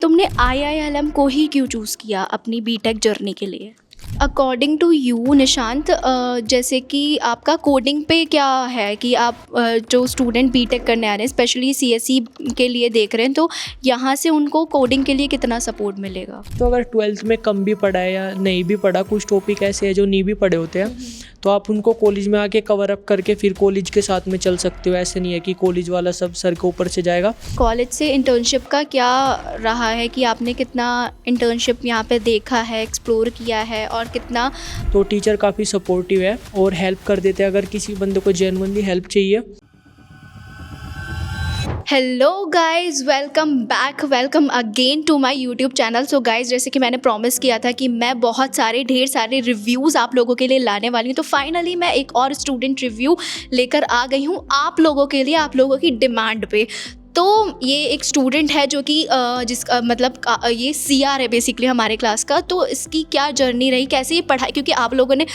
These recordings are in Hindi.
तुमने IILM को ही क्यों चूज़ किया अपनी बीटेक जर्नी के लिए? अकॉर्डिंग टू यू निशांत, जैसे कि आपका कोडिंग पे क्या है कि आप जो स्टूडेंट बीटेक करने आ रहे हैं स्पेशली CSE के लिए देख रहे हैं, तो यहाँ से उनको कोडिंग के लिए कितना सपोर्ट मिलेगा? तो अगर 12th में कम भी पढ़ा है या नहीं भी पढ़ा, कुछ टॉपिक ऐसे हैं जो नहीं भी पढ़े होते हैं, तो आप उनको कॉलेज में आके कवर अप करके फिर कॉलेज के साथ में चल सकते हो। ऐसे नहीं है कि कॉलेज वाला सब सर के ऊपर से जाएगा। कॉलेज से इंटर्नशिप का क्या रहा है कि आपने कितना इंटर्नशिप यहाँ पे देखा है, एक्सप्लोर किया है और कितना? तो टीचर काफ़ी सपोर्टिव है और हेल्प कर देते हैं अगर किसी बंदे को जेन्युइनली हेल्प चाहिए। Hello guys, welcome again to my YouTube channel. So guys, जैसे कि मैंने प्रॉमिस किया था कि मैं ढेर सारे रिव्यूज़ आप लोगों के लिए लाने वाली हूँ, तो फाइनली मैं एक और स्टूडेंट रिव्यू लेकर आ गई हूँ आप लोगों के लिए, आप लोगों की डिमांड पे। तो ये एक स्टूडेंट है जो कि जिसका मतलब ये CR है बेसिकली हमारे क्लास का। तो इसकी क्या जर्नी रही, कैसे ये पढ़ाई, क्योंकि आप लोगों ने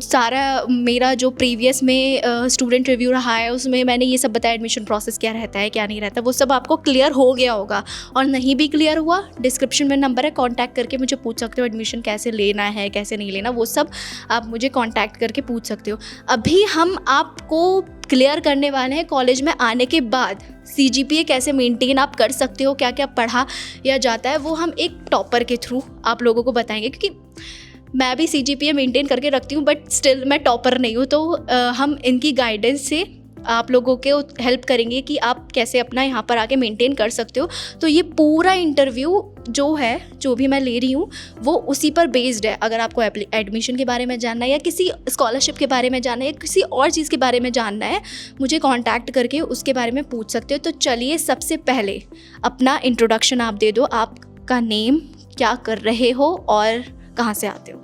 सारा मेरा जो प्रीवियस में स्टूडेंट रिव्यू रहा है उसमें मैंने ये सब बताया, एडमिशन प्रोसेस क्या रहता है क्या नहीं रहता, वो सब आपको क्लियर हो गया होगा। और नहीं भी क्लियर हुआ, डिस्क्रिप्शन में नंबर है, कॉन्टैक्ट करके मुझे पूछ सकते हो एडमिशन कैसे लेना है कैसे नहीं लेना, वो सब आप मुझे कॉन्टैक्ट करके पूछ सकते हो। अभी हम आपको क्लियर करने वाले हैं कॉलेज में आने के बाद CGPA कैसे मेंटेन आप कर सकते हो, क्या क्या पढ़ा या जाता है, वो हम एक टॉपर के थ्रू आप लोगों को बताएंगे। क्योंकि मैं भी CGPA मेंटेन करके रखती हूँ बट स्टिल मैं टॉपर नहीं हूँ, तो हम इनकी गाइडेंस से आप लोगों के हेल्प करेंगे कि आप कैसे अपना यहाँ पर आके मेंटेन कर सकते हो। तो ये पूरा इंटरव्यू जो है, जो भी मैं ले रही हूँ, वो उसी पर बेस्ड है। अगर आपको एडमिशन के बारे में जानना है या किसी स्कॉलरशिप के बारे में जानना है या किसी और चीज़ के बारे में जानना है, मुझे कांटेक्ट करके उसके बारे में पूछ सकते हो। तो चलिए, सबसे पहले अपना इंट्रोडक्शन आप दे दो, आपका नेम, क्या कर रहे हो और कहाँ से आते हो?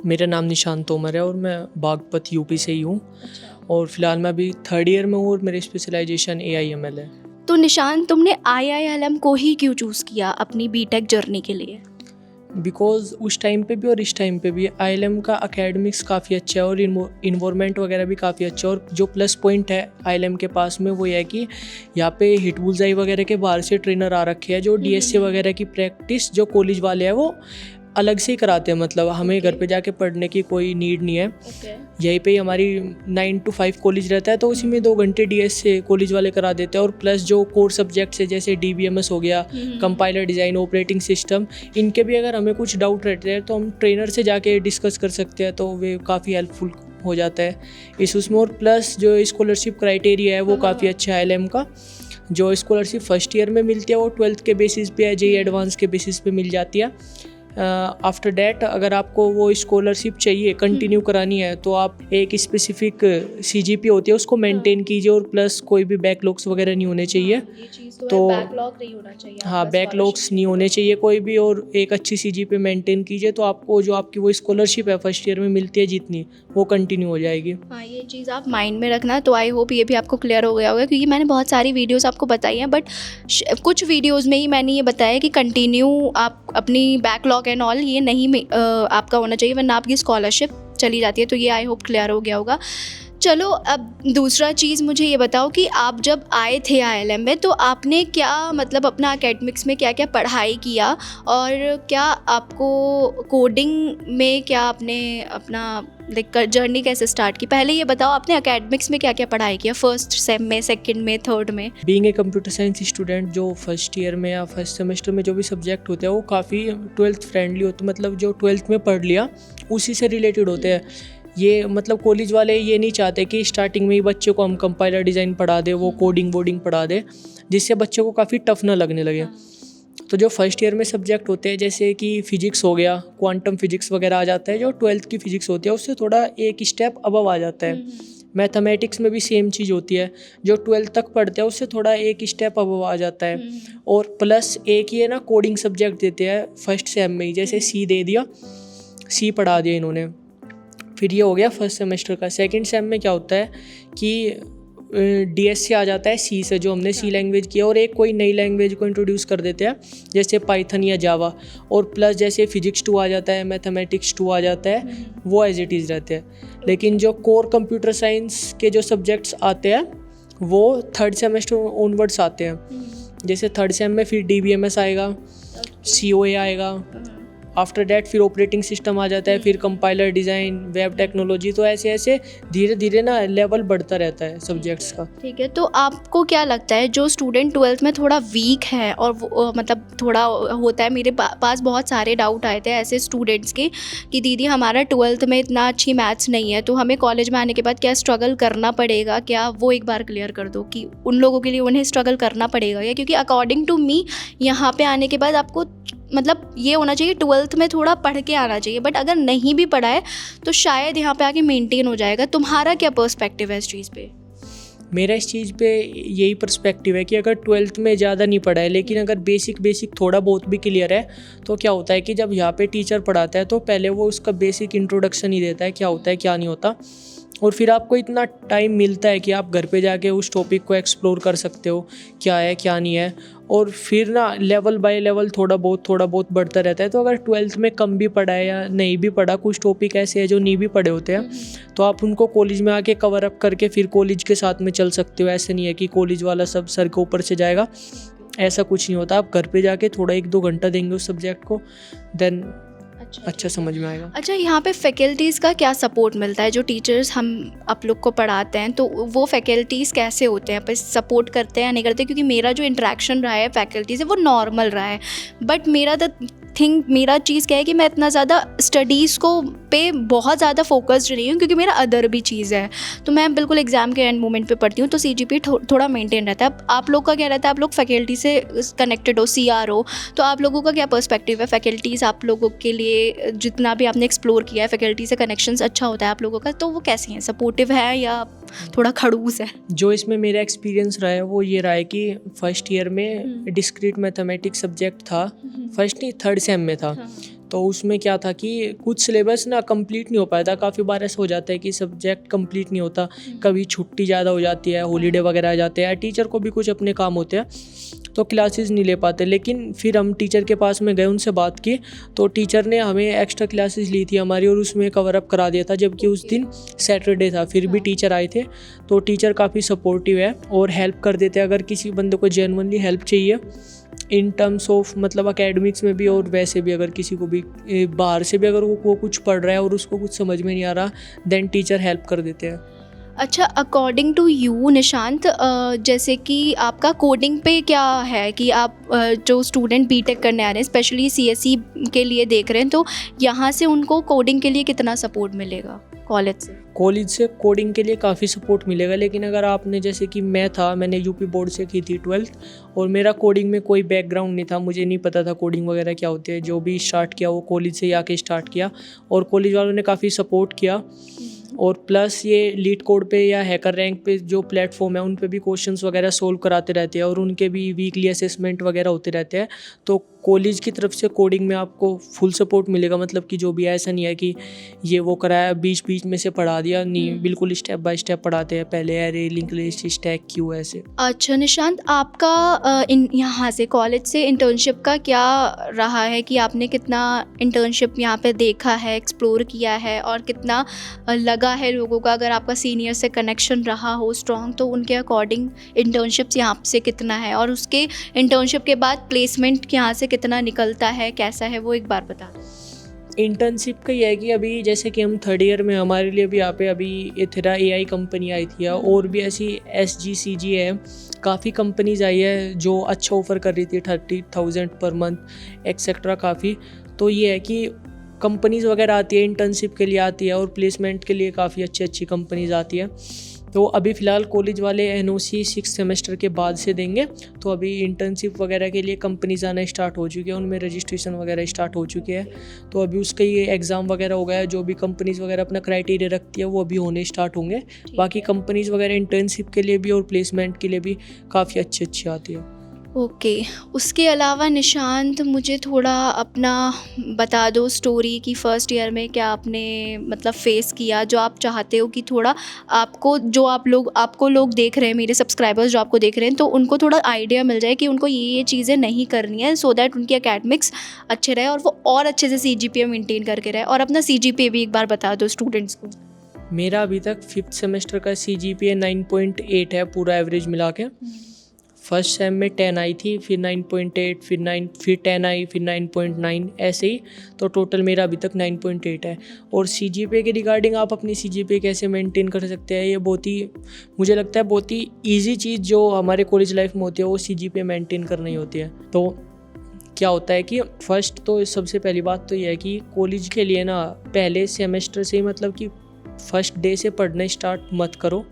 मेरा नाम निशांत तोमर है और मैं बागपत यूपी से ही हूँ। और फिलहाल मैं अभी 3rd ईयर में हूँ और मेरी स्पेशलाइजेशन AIML है। तो निशांत, तुमने IILM को ही क्यों चूज़ किया अपनी बीटेक जर्नी के लिए? बिकॉज उस टाइम पे भी और इस टाइम पे भी IILM का एकेडमिक्स काफ़ी अच्छा है और इन्वायरमेंट वगैरह भी काफ़ी अच्छा है। और जो प्लस पॉइंट है IILM के पास में वो ये है कि यहाँ पे हिट बुल्सआई वगैरह के बाहर से ट्रेनर आ रखे हैं जो DSA वगैरह की प्रैक्टिस जो कॉलेज वाले हैं वो अलग से ही कराते हैं। मतलब हमें घर पे जाके पढ़ने की कोई नीड नहीं है। यहीं पे ही हमारी 9 to 5 कॉलेज रहता है, तो उसी में 2 घंटे DSA कॉलेज वाले करा देते हैं। और प्लस जो कोर सब्जेक्ट्स है जैसे DBMS हो गया, कंपाइलर डिज़ाइन, ऑपरेटिंग सिस्टम, इनके भी अगर हमें कुछ डाउट रहते हैं तो हम ट्रेनर से जाके डिस्कस कर सकते हैं, तो वे काफ़ी हेल्पफुल हो जाता है इस उसमें। और प्लस जो स्कॉलरशिप क्राइटेरिया है वो काफ़ी अच्छा है IILM का। जो स्कॉलरशिप फर्स्ट ईयर में मिलती है वो 12th के बेसिस पे है, JEE एडवांस के बेसिस पे मिल जाती है। आफ्टर डैट अगर आपको वो स्कॉलरशिप चाहिए, कंटिन्यू करानी है, तो आप एक स्पेसिफिक CGPA होती है उसको मेंटेन कीजिए। और प्लस कोई भी बैकलॉग्स वगैरह नहीं होने चाहिए। तो बैकलॉग नहीं होना चाहिए। हाँ, बैकलॉग्स नहीं होने चाहिए कोई भी, और एक अच्छी CGPA मेंटेन कीजिए तो आपको जो आपकी वो स्कॉलरशिप है फर्स्ट ईयर में मिलती है जितनी, वो कंटिन्यू हो जाएगी। हाँ, ये चीज़ आप माइंड में रखना। तो आई होप ये भी आपको क्लियर हो गया होगा, क्योंकि मैंने बहुत सारी वीडियोस आपको बताई हैं बट कुछ वीडियोस में ही मैंने ये बताया कि कंटिन्यू आप अपनी बैकलॉग एंड ऑल ये नहीं आपका होना चाहिए, वरना आपकी स्कॉलरशिप चली जाती है। तो ये आई होप क्लियर हो गया होगा। चलो, अब दूसरा चीज़ मुझे ये बताओ कि आप जब आए थे IILM में तो आपने क्या मतलब अपना एकेडमिक्स में क्या क्या पढ़ाई किया और क्या आपको कोडिंग में क्या आपने अपना जर्नी कैसे स्टार्ट की? पहले ये बताओ, आपने एकेडमिक्स में क्या क्या पढ़ाई किया, फर्स्ट सेम में, सेकंड में, थर्ड में? Being a computer science student, जो फर्स्ट ईयर में या फर्स्ट सेमेस्टर में जो भी सब्जेक्ट होते हैं वो काफ़ी 12th फ्रेंडली होते हैं। मतलब जो 12th में पढ़ लिया उसी से रिलेटेड होते हैं। ये मतलब कॉलेज वाले ये नहीं चाहते कि स्टार्टिंग में ही बच्चे को हम कंपाइलर डिज़ाइन पढ़ा दे, वो कोडिंग वोडिंग पढ़ा दे, जिससे बच्चे को काफ़ी टफ ना लगने लगे। तो जो फर्स्ट ईयर में सब्जेक्ट होते हैं जैसे कि फिजिक्स हो गया, क्वांटम फिजिक्स वगैरह आ जाता है, जो 12th की फिजिक्स होती है उससे थोड़ा एक स्टेप अबव आ जाता है। मैथमेटिक्स में भी सेम चीज़ होती है, जो 12th तक पढ़ते हैं उससे थोड़ा एक स्टेप अबव आ जाता है। और प्लस एक ये ना कोडिंग सब्जेक्ट देते हैं फर्स्ट सेम में ही, जैसे C दे दिया, C पढ़ा दिया इन्होंने, फिर ये हो गया फर्स्ट सेमेस्टर का। सेकंड सेम में क्या होता है कि DSA आ जाता है C से, जो हमने C लैंग्वेज किया, और एक कोई नई लैंग्वेज को इंट्रोड्यूस कर देते हैं जैसे पाइथन या जावा। और प्लस जैसे फिजिक्स 2 आ जाता है, मैथमेटिक्स 2 आ जाता है, वो एज इट इज़ रहते हैं। लेकिन जो कोर कंप्यूटर साइंस के जो सब्जेक्ट्स आते हैं वो 3rd सेमेस्टर ऑनवर्ड्स आते हैं। जैसे थर्ड सेम में फिर DBMS आएगा, COA आएगा, आफ्टर डैट फिर ऑपरेटिंग सिस्टम आ जाता है, फिर कंपाइलर डिज़ाइन, वेब टेक्नोलॉजी। तो ऐसे ऐसे धीरे धीरे ना लेवल बढ़ता रहता है सब्जेक्ट्स का। ठीक है, तो आपको क्या लगता है जो स्टूडेंट 12th में थोड़ा वीक है और मतलब थोड़ा होता है, मेरे पास बहुत सारे डाउट आए थे ऐसे स्टूडेंट्स के कि दीदी हमारा 12th में इतना अच्छी मैथ्स नहीं है, तो हमें कॉलेज में आने के बाद क्या स्ट्रगल करना पड़ेगा, क्या वो एक बार क्लियर कर दो कि उन लोगों के लिए उन्हें स्ट्रगल करना पड़ेगा या? क्योंकि अकॉर्डिंग टू मी यहाँ पे आने के बाद आपको मतलब ये होना चाहिए 12th में थोड़ा पढ़ के आना चाहिए, बट अगर नहीं भी पढ़ा है तो शायद यहाँ पे आके मेंटेन हो जाएगा। तुम्हारा क्या पर्सपेक्टिव है इस चीज़ पे? मेरा इस चीज़ पे यही पर्सपेक्टिव है कि अगर 12th में ज़्यादा नहीं पढ़ा है लेकिन अगर बेसिक थोड़ा बहुत भी क्लियर है, तो क्या होता है कि जब यहाँ पे टीचर पढ़ाता है तो पहले वो उसका बेसिक इंट्रोडक्शन ही देता है, क्या होता है क्या नहीं होता, और फिर आपको इतना टाइम मिलता है कि आप घर पे जाके उस टॉपिक को एक्सप्लोर कर सकते हो क्या है क्या नहीं है, और फिर ना लेवल बाय लेवल थोड़ा बहुत बढ़ता रहता है। तो अगर 12th में कम भी पढ़ा है या नहीं भी पढ़ा, कुछ टॉपिक ऐसे हैं जो नहीं भी पढ़े होते हैं, तो आप उनको कॉलेज में आके कवर अप करके फिर कॉलेज के साथ में चल सकते हो। ऐसे नहीं है कि कॉलेज वाला सब सर के ऊपर से जाएगा, ऐसा कुछ नहीं होता। आप घर पे जाके थोड़ा 1-2 घंटा देंगे उस सब्जेक्ट को, देन अच्छा समझ में आएगा। अच्छा, यहाँ पे फैकल्टीज़ का क्या सपोर्ट मिलता है? जो टीचर्स हम आप लोग को पढ़ाते हैं तो वो फैकल्टीज़ कैसे होते हैं, पर सपोर्ट करते हैं या नहीं करते? क्योंकि मेरा जो इंटरेक्शन रहा है फैकल्टी से वो नॉर्मल रहा है, बट मेरा चीज़ क्या है कि मैं इतना ज़्यादा स्टडीज़ को पे बहुत ज़्यादा फोकस्ड नहीं हूँ, क्योंकि मेरा अदर भी चीज़ है। तो मैं बिल्कुल एग्ज़ाम के एंड मोमेंट पे पढ़ती हूँ, तो CGPA थोड़ा मेंटेन रहता है। अब आप लोग का क्या रहता है? आप लोग फैकल्टी से कनेक्टेड हो, CRO, तो आप लोगों का क्या पर्सपेक्टिव है? फैकल्टीज़ आप लोगों के लिए जितना भी आपने एक्सप्लोर किया है, फैकल्टी से कनेक्शंस अच्छा होता है आप लोगों का, तो वो कैसी हैं? सपोर्टिव है या थोड़ा खड़ूस है? जो इसमें मेरा एक्सपीरियंस रहा है वो ये रहा है कि फर्स्ट ईयर में डिस्क्रीट मैथमेटिक्स सब्जेक्ट था, फर्स्ट नहीं थर्ड सेम में था। तो उसमें क्या था कि कुछ सिलेबस ना कंप्लीट नहीं हो पाया था। काफ़ी बार ऐसा हो जाता है कि सब्जेक्ट कंप्लीट नहीं होता, कभी छुट्टी ज़्यादा हो जाती है, हॉलीडे वगैरह आ जाते हैं, टीचर को भी कुछ अपने काम होते हैं, तो क्लासेस नहीं ले पाते। लेकिन फिर हम टीचर के पास में गए, उनसे बात की, तो टीचर ने हमें एक्स्ट्रा क्लासेस ली थी हमारी और उसमें कवर अप करा दिया था, जबकि उस दिन सैटरडे था। फिर भी टीचर आए थे, तो टीचर काफ़ी सपोर्टिव है और हेल्प कर देते हैं अगर किसी बंदे को जेन्युइनली हेल्प चाहिए इन टर्म्स ऑफ मतलब अकेडमिक्स में भी, और वैसे भी अगर किसी को भी बाहर से भी अगर वो कुछ पढ़ रहा है और उसको कुछ समझ में नहीं आ रहा, देन टीचर हेल्प कर देते हैं। अच्छा, अकॉर्डिंग टू यू निशांत, जैसे कि आपका कोडिंग पे क्या है कि आप जो स्टूडेंट बीटेक करने आ रहे हैं, स्पेशली CSE के लिए देख रहे हैं, तो यहाँ से उनको कोडिंग के लिए कितना सपोर्ट मिलेगा कॉलेज से? कॉलेज से कोडिंग के लिए काफ़ी सपोर्ट मिलेगा, लेकिन अगर आपने जैसे कि मैंने यूपी बोर्ड से की थी 12th, और मेरा कोडिंग में कोई बैकग्राउंड नहीं था, मुझे नहीं पता था कोडिंग वगैरह क्या होती है। जो भी स्टार्ट किया वो कॉलेज से ही आके स्टार्ट किया, और कॉलेज वालों ने काफ़ी सपोर्ट किया। और प्लस ये लीड कोड पे या हैकर रैंक पे जो प्लेटफॉर्म है उन पे भी क्वेश्चंस वगैरह सोल्व कराते रहते हैं, और उनके भी वीकली असेसमेंट वगैरह होते रहते हैं। तो कॉलेज की तरफ से कोडिंग में आपको फुल सपोर्ट मिलेगा, मतलब कि जो भी ऐसा नहीं है कि ये वो कराया बीच में से पढ़ा दिया, नहीं, बिल्कुल स्टेप बाय स्टेप पढ़ाते हैं, पहले array, link list, stack, Q, ऐसे। अच्छा निशांत, आपका यहाँ से कॉलेज से इंटर्नशिप का क्या रहा है कि आपने कितना इंटर्नशिप यहाँ पे देखा है, एक्सप्लोर किया है, और कितना लगा है लोगों का? अगर आपका सीनियर से कनेक्शन रहा हो स्ट्रॉन्ग, तो उनके अकॉर्डिंग इंटर्नशिप्स यहाँ से कितना है, और उसके इंटर्नशिप के बाद प्लेसमेंट यहाँ से कितना निकलता है, कैसा है, वो एक बार बता दो। इंटर्नशिप का ये है कि अभी जैसे कि हम थर्ड ईयर में, हमारे लिए भी यहाँ पे अभी एथेरा AI कंपनी आई थी, और भी ऐसी SGCG है, काफ़ी कंपनीज आई है जो अच्छा ऑफ़र कर रही थी, 30,000 पर मंथ एक्सेट्रा काफ़ी। तो ये है कि कंपनीज वगैरह आती है, इंटर्नशिप के लिए आती है, और प्लेसमेंट के लिए काफ़ी अच्छी कंपनीज आती है। तो अभी फ़िलहाल कॉलेज वाले NOC 6 सेमेस्टर के बाद से देंगे, तो अभी इंटर्नशिप वगैरह के लिए कंपनीज आना स्टार्ट हो चुकी है, उनमें रजिस्ट्रेशन वगैरह स्टार्ट हो चुके हैं। तो अभी उसका ये एग्ज़ाम वगैरह हो गया है, जो भी कंपनीज वगैरह अपना क्राइटेरिया रखती है वो अभी होने स्टार्ट होंगे। बाकी कंपनीज वगैरह इंटर्नशिप के लिए भी और प्लेसमेंट के लिए भी काफ़ी अच्छी आती है। ओके, उसके अलावा निशांत मुझे थोड़ा अपना बता दो स्टोरी कि फ़र्स्ट ईयर में क्या आपने मतलब फ़ेस किया, जो आप चाहते हो कि थोड़ा आपको, जो आपको लोग देख रहे हैं, मेरे सब्सक्राइबर्स जो आपको देख रहे हैं, तो उनको थोड़ा आइडिया मिल जाए कि उनको ये चीज़ें नहीं करनी है, सो दैट उनकी एकेडमिक्स अच्छे रहे और वो और अच्छे से CGPA मेंटेन करके रहे। और अपना CGPA भी एक बार बता दो स्टूडेंट्स को। मेरा अभी तक 5th सेमेस्टर का CGPA 9.8 है पूरा एवरेज मिला के। फर्स्ट सेम में 10 आई थी, फिर 9.8, फिर 9, फिर 10 आई, फिर 9.9, ऐसे ही। तो टोटल मेरा अभी तक 9.8 है। और CGPA के रिगार्डिंग आप अपनी CGPA कैसे मेंटेन कर सकते हैं, ये बहुत ही, मुझे लगता है बहुत ही ईजी चीज़ जो हमारे कॉलेज लाइफ में होती है वो CGPA मेंटेन करना ही होती है। तो क्या होता है कि फर्स्ट तो सबसे पहली बात तो ये है कि कॉलेज के लिए ना पहले सेमेस्टर से ही, मतलब कि फर्स्ट डे से पढ़ना स्टार्ट मत करो।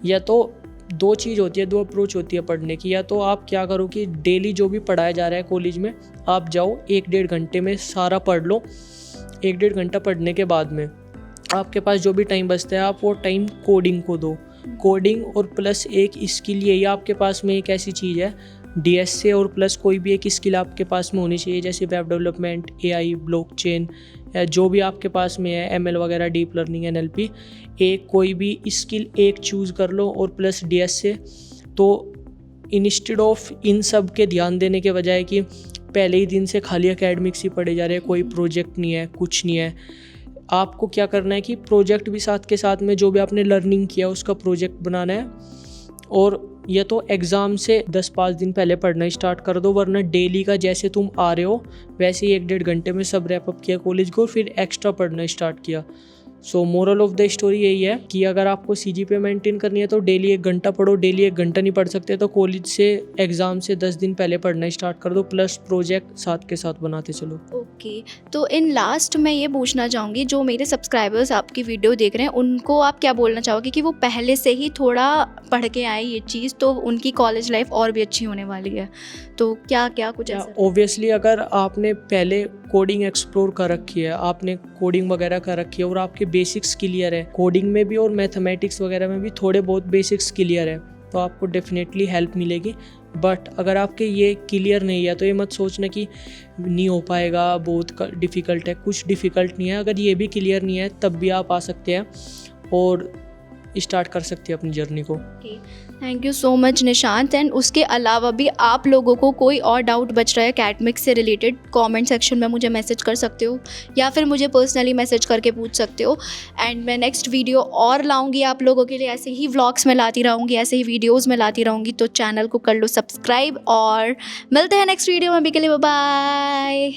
या तो दो चीज़ होती है, दो अप्रोच होती है पढ़ने की। या तो आप क्या करो कि डेली जो भी पढ़ाया जा रहा है कॉलेज में, आप जाओ 1-1.5 घंटे में सारा पढ़ लो। 1-1.5 घंटा पढ़ने के बाद में आपके पास जो भी टाइम बचता है, आप वो टाइम कोडिंग को दो। कोडिंग और प्लस एक स्किल, यही आपके पास में एक ऐसी चीज़ है, DS से और प्लस कोई भी एक स्किल आपके पास में होनी चाहिए, जैसे वेब डेवलपमेंट, AI, ब्लॉकचेन, या जो भी आपके पास में है, ML वगैरह, डीप लर्निंग, NLP, एक कोई भी स्किल एक चूज़ कर लो और प्लस DS से। तो इंस्टेड ऑफ इन सब के ध्यान देने के बजाय कि पहले ही दिन से खाली एकेडमिक्स ही पढ़े जा रहे हैं, कोई प्रोजेक्ट नहीं है, कुछ नहीं है, आपको क्या करना है कि प्रोजेक्ट भी साथ के साथ में जो भी आपने लर्निंग किया उसका प्रोजेक्ट बनाना है। और या तो एग्ज़ाम से 10-5 दिन पहले पढ़ना स्टार्ट कर दो, वरना डेली का जैसे तुम आ रहे हो वैसे ही 1-1.5 घंटे में सब रैप अप किया कॉलेज को, फिर एक्स्ट्रा पढ़ना स्टार्ट किया। सो मोरल ऑफ द स्टोरी यही है कि अगर आपको CGPA मेंटेन करनी है तो डेली 1 घंटा पढ़ो। डेली 1 घंटा नहीं पढ़ सकते तो कॉलेज से एग्ज़ाम से 10 दिन पहले पढ़ना स्टार्ट कर दो, प्लस प्रोजेक्ट साथ के साथ बनाते चलो। ओके, तो इन लास्ट मैं ये पूछना चाहूँगी, जो मेरे सब्सक्राइबर्स आपकी वीडियो देख रहे हैं उनको आप क्या बोलना चाहोगे कि वो पहले से ही थोड़ा पढ़ के आए ये चीज़, तो उनकी कॉलेज लाइफ और भी अच्छी होने वाली है, तो क्या क्या कुछ ऐसा? ऑब्वियसली अगर आपने पहले कोडिंग एक्सप्लोर कर रखी है, आपने कोडिंग वगैरह कर रखी है और आपके बेसिक्स क्लियर है, कोडिंग में भी और मैथमेटिक्स वगैरह में भी थोड़े बहुत बेसिक्स क्लियर है, तो आपको डेफिनेटली हेल्प मिलेगी। बट अगर आपके ये क्लियर नहीं है तो ये मत सोचना कि नहीं हो पाएगा, बहुत डिफ़िकल्ट है। कुछ डिफ़िकल्ट नहीं है, अगर ये भी क्लियर नहीं है तब भी आप आ सकते हैं और स्टार्ट कर सकते हैं अपनी जर्नी को। Thank you so much Nishant. And उसके अलावा भी आप लोगों को कोई और डाउट बच रहा है एकेडमिक्स से रिलेटेड, कमेंट सेक्शन में मुझे मैसेज कर सकते हो या फिर मुझे पर्सनली मैसेज करके पूछ सकते हो। एंड मैं नेक्स्ट वीडियो और लाऊंगी आप लोगों के लिए, ऐसे ही व्लॉग्स में लाती रहूँगी, ऐसे ही वीडियोज़ में लाती रहूँगी, तो चैनल को कर लो सब्सक्राइब और मिलते हैं नेक्स्ट वीडियो में। अभी के लिए बाय बाय।